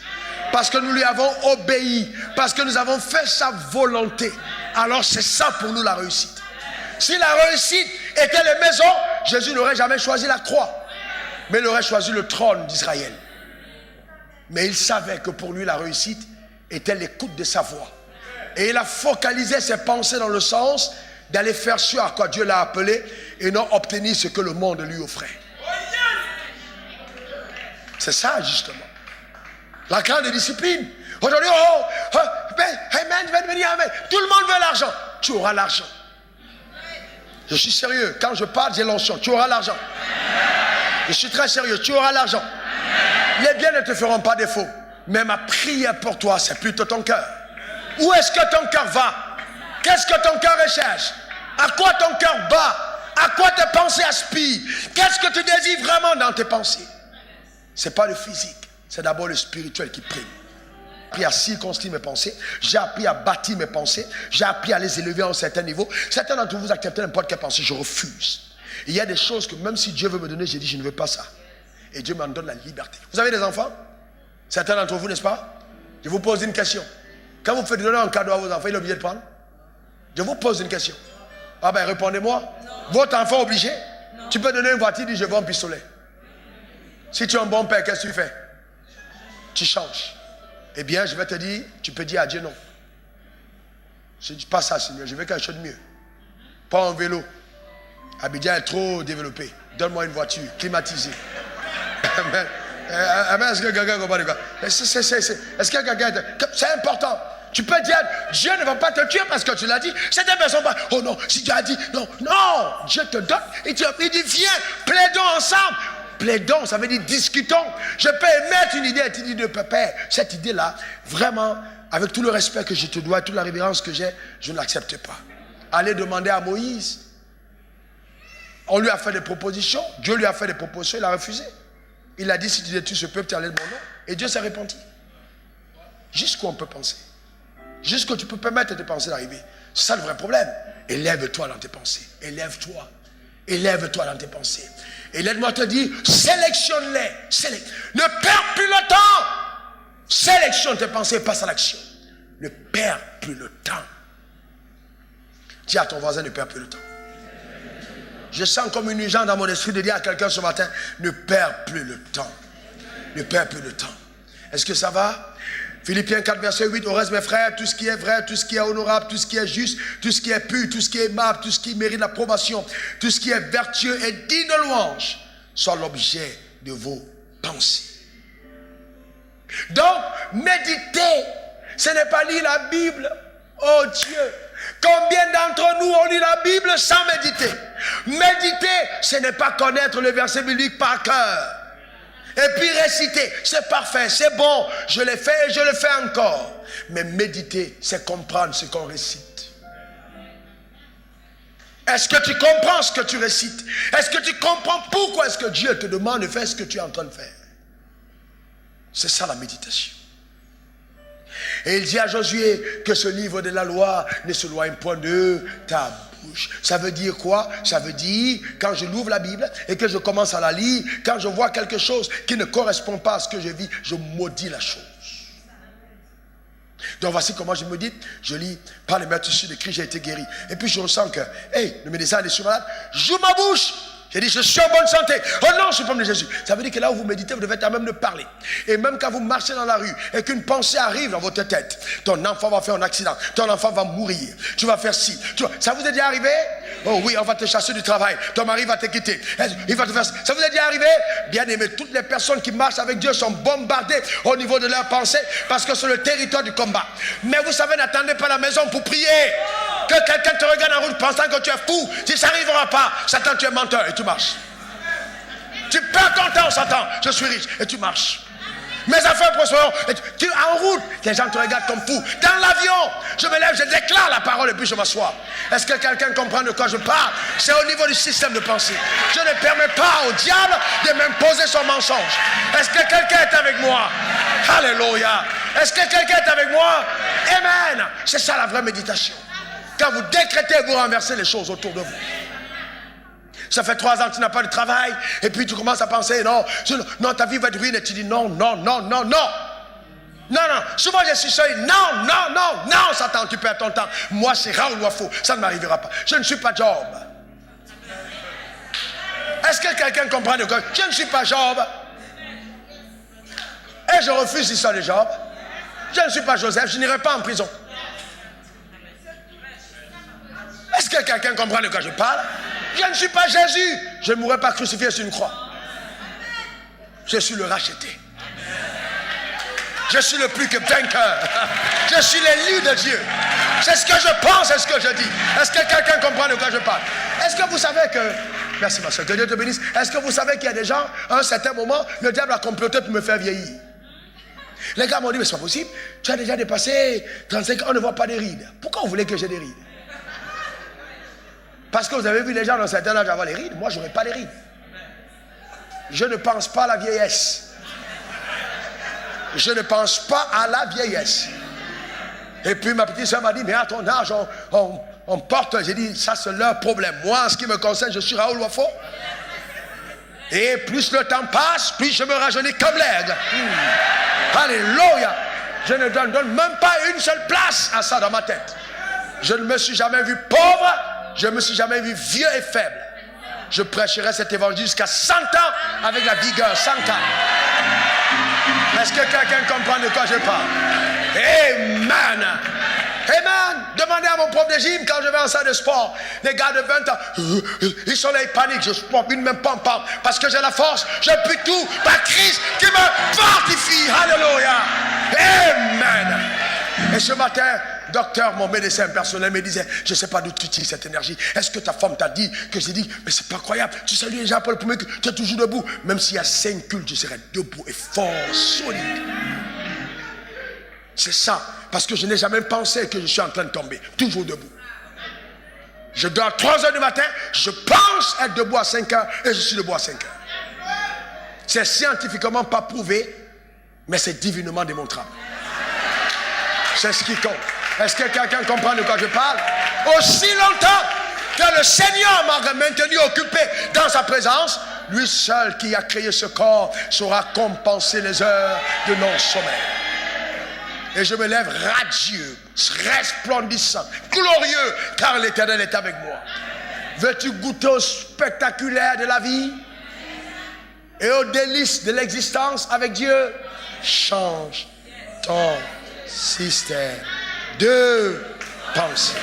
parce que nous lui avons obéi, parce que nous avons fait sa volonté. Alors c'est ça pour nous la réussite. Si la réussite était les maisons, Jésus n'aurait jamais choisi la croix, mais il aurait choisi le trône d'Israël. Mais il savait que pour lui la réussite était l'écoute de sa voix. Et il a focalisé ses pensées dans le sens d'aller faire ce à quoi Dieu l'a appelé et non obtenir ce que le monde lui offrait. C'est ça justement. La grande discipline. Aujourd'hui, amen. Tout le monde veut l'argent. Tu auras l'argent. Je suis sérieux. Quand je parle, j'ai l'onction. Tu auras l'argent. Je suis très sérieux. Tu auras l'argent. Les biens ne te feront pas défaut. Mais ma prière pour toi, c'est plutôt ton cœur. Où est-ce que ton cœur va? Qu'est-ce que ton cœur recherche? À quoi ton cœur bat? À quoi tes pensées aspirent? Qu'est-ce que tu désires vraiment dans tes pensées? Ce n'est pas le physique. C'est d'abord le spirituel qui prime. J'ai appris à circonscrire mes pensées. J'ai appris à bâtir mes pensées. J'ai appris à les élever à un certain niveau. Certains d'entre vous acceptent n'importe quelle pensée. Je refuse. Il y a des choses que même si Dieu veut me donner, j'ai dit je ne veux pas ça. Et Dieu m'en donne la liberté. Vous avez des enfants? Certains d'entre vous, n'est-ce pas? Je vous pose une question. Quand vous faites donner un cadeau à vos enfants, il est obligé de prendre? Je vous pose une question. Ah ben répondez-moi. Votre enfant est obligé? Non. Tu peux donner une voiture, dis je veux un pistolet. Si tu es un bon père, qu'est-ce que tu fais? Tu changes. Eh bien, je vais te dire, tu peux dire à Dieu non. Je ne dis pas ça, Seigneur, je veux quelque chose de mieux. Pas un vélo. Abidjan est trop développé. Donne-moi une voiture climatisée. Amen. Amen. Est-ce que quelqu'un comprend quoi? Est-ce que quelqu'un... C'est important. Tu peux dire, Dieu ne va pas te tuer parce que tu l'as dit. Certaines personnes pas, oh non, si tu as dit, non, non, Dieu te donne. Il dit, viens, plaidons ensemble. Plaidons, ça veut dire discutons. Je peux émettre une idée et tu dis de père, cette idée-là, vraiment, avec tout le respect que je te dois, toute la révérence que j'ai, je ne l'accepte pas. Allez demander à Moïse. On lui a fait des propositions, Dieu lui a fait des propositions, il a refusé. Il a dit, si tu détruis ce peuple, tu enlèves mon nom. Et Dieu s'est repenti. Jusqu'où on peut penser. Jusqu'où tu peux permettre tes pensées d'arriver. C'est ça le vrai problème. Élève-toi dans tes pensées. Élève-toi. Élève-toi dans tes pensées. Et laisse-moi te dire, sélectionne-les. Ne perds plus le temps. Sélectionne tes pensées, passe à l'action. Ne perds plus le temps. Dis à ton voisin, ne perds plus le temps. Je sens comme une urgence dans mon esprit de dire à quelqu'un ce matin, ne perds plus le temps. Ne perds plus le temps. Est-ce que ça va? Philippiens 4, verset 8, au reste mes frères, tout ce qui est vrai, tout ce qui est honorable, tout ce qui est juste, tout ce qui est pur, tout ce qui est aimable, tout ce qui mérite l'approbation, tout ce qui est vertueux et digne de louange, soit l'objet de vos pensées. Donc, méditer, ce n'est pas lire la Bible. Oh Dieu, combien d'entre nous ont lu la Bible sans méditer? Méditer, ce n'est pas connaître le verset biblique par cœur. Et puis réciter, c'est parfait, c'est bon, je l'ai fait et je le fais encore. Mais méditer, c'est comprendre ce qu'on récite. Est-ce que tu comprends ce que tu récites? Est-ce que tu comprends pourquoi est-ce que Dieu te demande de faire ce que tu es en train de faire? C'est ça la méditation. Et il dit à Josué que ce livre de la loi ne s'éloigne point de ta bouche. Ça veut dire quoi? Ça veut dire, quand je l'ouvre la Bible et que je commence à la lire, quand je vois quelque chose qui ne correspond pas à ce que je vis, je maudis la chose. Donc voici comment je me dis, je lis, par les maîtres issus de Christ, j'ai été guéri. Et puis je ressens que, hey, le médecin est sur malade, j'ouvre ma bouche J'ai dit, je suis en bonne santé. Oh non, je suis pas de Jésus. Ça veut dire que là où vous méditez, vous devez être à même de parler. Et même quand vous marchez dans la rue et qu'une pensée arrive dans votre tête, ton enfant va faire un accident, ton enfant va mourir, tu vas faire ci. Ça vous est déjà arrivé? Oh oui, on va te chasser du travail, ton mari va te quitter, il va te faire... Ça vous est déjà arrivé? Bien aimé, toutes les personnes qui marchent avec Dieu sont bombardées au niveau de leurs pensées parce que c'est le territoire du combat. Mais vous savez, n'attendez pas la maison pour prier. Que quelqu'un te regarde en route pensant que tu es fou, si ça n'arrivera pas, Satan, tu es menteur et tu marches. Tu perds ton temps, Satan, je suis riche et tu marches. Mes affaires prospèrent, tu es en route, les gens te regardent comme fou. Dans l'avion, je me lève, je déclare la parole et puis je m'assois. Est-ce que quelqu'un comprend de quoi je parle? C'est au niveau du système de pensée. Je ne permets pas au diable de m'imposer son mensonge. Est-ce que quelqu'un est avec moi? Alléluia. Est-ce que quelqu'un est avec moi? Amen. C'est ça la vraie méditation. Quand vous décrétez, vous renversez les choses autour de vous. Ça fait 3 ans que tu n'as pas de travail, et puis tu commences à penser, non, ta vie va être ruinée, et tu dis non. Souvent je suis seul, non, Satan, tu perds ton temps. Moi, c'est Raoul Wafo, ça ne m'arrivera pas. Je ne suis pas Job. Est-ce que quelqu'un comprend de quoi? Je ne suis pas Job. Et je refuse l'histoire de Job. Je ne suis pas Joseph, je n'irai pas en prison. Est-ce que quelqu'un comprend de quoi je parle? Je ne suis pas Jésus. Je ne mourrai pas crucifié sur une croix. Je suis le racheté. Je suis le plus que vainqueur. Je suis l'élu de Dieu. C'est ce que je pense, c'est ce que je dis. Est-ce que quelqu'un comprend de quoi je parle? Est-ce que vous savez que... Merci ma soeur, que Dieu te bénisse. Est-ce que vous savez qu'il y a des gens, à un certain moment, le diable a comploté pour me faire vieillir? Les gars m'ont dit, mais c'est pas possible. Tu as déjà dépassé 35 ans, on ne voit pas des rides. Pourquoi vous voulez que j'ai des rides? Parce que vous avez vu les gens dans un certain âge avoir les rides. Moi, je n'aurai pas les rides. Je ne pense pas à la vieillesse. Je ne pense pas à la vieillesse. Et puis ma petite soeur m'a dit, mais à ton âge, on porte. J'ai dit, ça c'est leur problème. Moi, en ce qui me concerne, je suis Raoul Wafo. Et plus le temps passe, plus je me rajeunis comme l'aigle. Alléluia. Je ne donne même pas une seule place à ça dans ma tête. Je ne me suis jamais vu pauvre. Je ne me suis jamais vu vieux et faible. Je prêcherai cet évangile jusqu'à 100 ans avec la vigueur, 100 ans. Est-ce que quelqu'un comprend de quoi je parle? Amen. Amen. Demandez à mon prof de gym quand je vais en salle de sport. Les gars de 20 ans, ils sont là, ils paniquent. Je ne peux même pas en parler parce que j'ai la force. Je puis tout par Christ qui me fortifie. Alléluia. Amen. Et ce matin, docteur, mon médecin personnel me disait, je ne sais pas d'où tu tires cette énergie. Est-ce que ta femme t'a dit? Que j'ai dit, mais c'est pas croyable. Tu salues les gens pour le premier culte, tu es toujours debout. Même s'il y a 5 cultes, je serai debout et fort, solide. C'est ça. Parce que je n'ai jamais pensé que je suis en train de tomber. Toujours debout. Je dors à 3 heures du matin, je pense être debout à 5 heures et je suis debout à 5 heures. C'est scientifiquement pas prouvé, mais c'est divinement démontrable. C'est ce qui compte. Est-ce que quelqu'un comprend de quoi je parle? Aussi longtemps que le Seigneur m'a maintenu occupé dans sa présence, lui seul qui a créé ce corps saura compenser les heures de non-sommeil. Et je me lève radieux, resplendissant, glorieux, car l'Éternel est avec moi. Veux-tu goûter au spectaculaire de la vie et aux délices de l'existence avec Dieu? Change ton système de pensée.